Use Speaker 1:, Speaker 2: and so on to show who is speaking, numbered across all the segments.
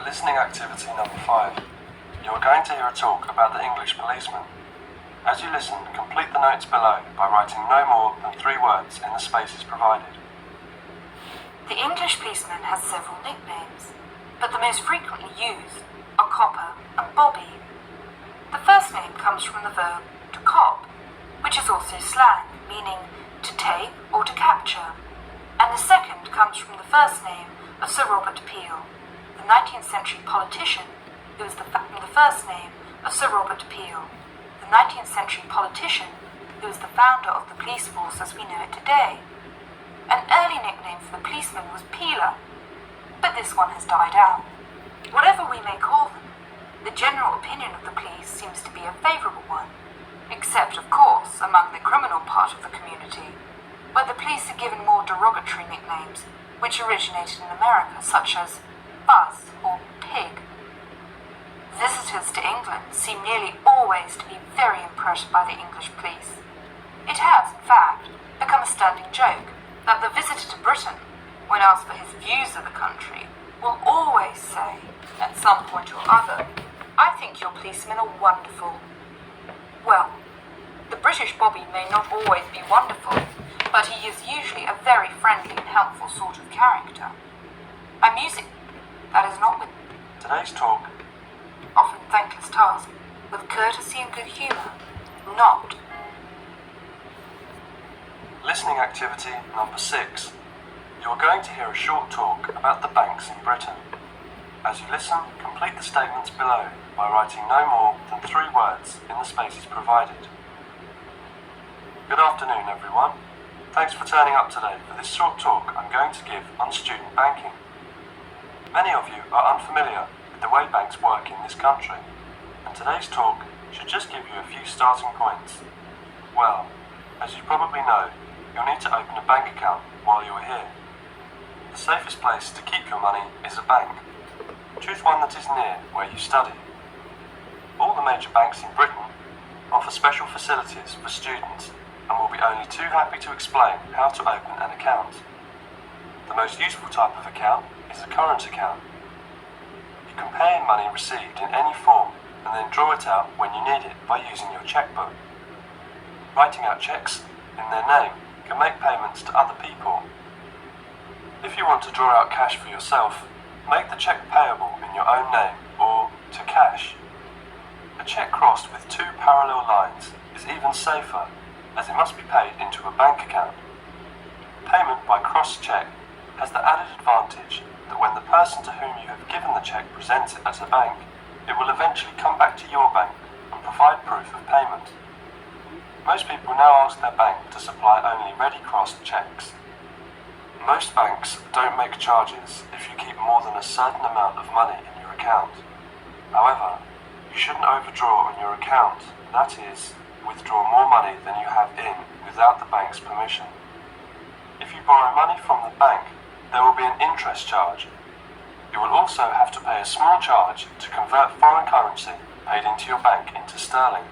Speaker 1: Listening activity number 5. You are going to hear a talk about the English policeman. As you listen, complete the notes below by writing no more than 3 words in the spaces provided.
Speaker 2: The English policeman has several nicknames, but the most frequently used are Copper and Bobby. The first name comes from the verb to cop, which is also slang, meaning to take or to capture, and the second comes from the first name of Sir Robert Peel, the 19th century politician who is the first name of Sir Robert Peel, the 19th century politician who is the founder of the police force as we know it today. An early nickname for the policeman was Peeler, but this one has died out. Whatever we may call them, the general opinion of the police seems to be a favourable one, except, of course, among the criminal part of the community, where the police are given more derogatory nicknames, which originated in America, such as Buzz or Pig. Visitors to England seem nearly always to be very impressed by the English police. It has, in fact, become a standing joke that the visitor to Britain, when asked for his views of the country, will always say, at some point or other, "I think your policemen are wonderful." Well, the British Bobby may not always be wonderful, but he is usually a very friendly and helpful sort of character. A music that is not with
Speaker 1: Today's talk.
Speaker 2: often thankless task, with courtesy and good humour, not.
Speaker 1: Listening activity number 6. You are going to hear a short talk about the banks in Britain. As you listen, complete the statements below by writing no more than 3 words in the spaces provided. Good afternoon, everyone. Thanks for turning up today for this short talk I'm going to give on student banking. Many of you are unfamiliar with the way banks work in this country, and today's talk should just give you a few starting points. Well, as you probably know, you'll need to open a bank account while you are here. The safest place to keep your money is a bank. Choose one that is near where you study. All the major banks in Britain offer special facilities for students and will be only too happy to explain how to open an account. The most useful type of account is a current account. You can pay in money received in any form and then draw it out when you need it by using your checkbook. Writing out checks in their name can make payments to other people. If you want to draw out cash for yourself, make the cheque payable in your own name or to cash. A cheque crossed with 2 parallel lines is even safer, as it must be paid into a bank account. Payment by cross cheque has the added advantage that when the person to whom you have given the cheque presents it at a bank, it will eventually come back to your bank and provide proof of payment. Most people now ask their bank to supply only ready crossed cheques. Most banks don't make charges if you keep more than a certain amount of money in your account. However, you shouldn't overdraw on your account, that is, withdraw more money than you have in without the bank's permission. If you borrow money from the bank, there will be an interest charge. You will also have to pay a small charge to convert foreign currency paid into your bank into sterling.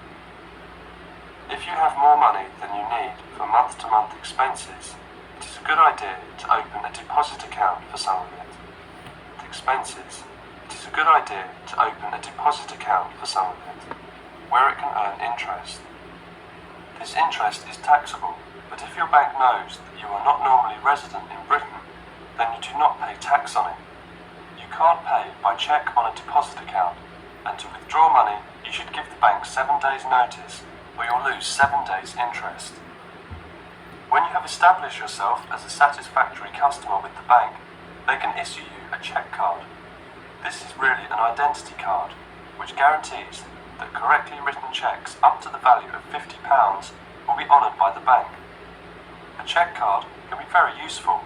Speaker 1: If you have more money than you need for month-to-month expenses, it is a good idea to open a deposit account for some of it. It is a good idea to open a deposit account for some of it, where it can earn interest. This interest is taxable, but if your bank knows that you are not normally resident in Britain, then you do not pay tax on it. You can't pay by cheque on a deposit account, and to withdraw money, you should give the bank 7 days' notice, or you'll lose 7 days' interest. When you have established yourself as a satisfactory customer with the bank, they can issue you a cheque card. This is really an identity card, which guarantees that correctly written cheques up to the value of £50 will be honoured by the bank. A cheque card can be very useful,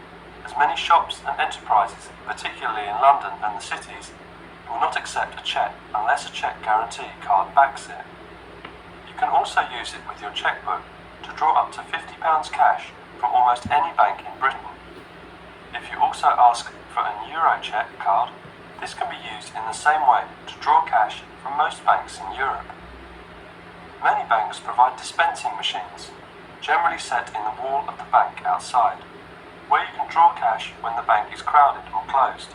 Speaker 1: as many shops and enterprises, particularly in London and the cities, will not accept a cheque unless a cheque guarantee card backs it. You can also use it with your chequebook to draw up to £50 cash from almost any bank in Britain. If you also ask for an Euro cheque card, this can be used in the same way to draw cash from most banks in Europe. Many banks provide dispensing machines, generally set in the wall of the bank outside, where you can draw cash when the bank is crowded or closed.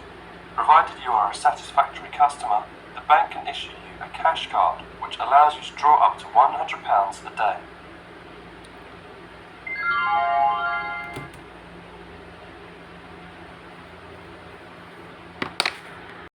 Speaker 1: Provided you are a satisfactory customer, the bank can issue you a cash card which allows you to draw up to £100 a day.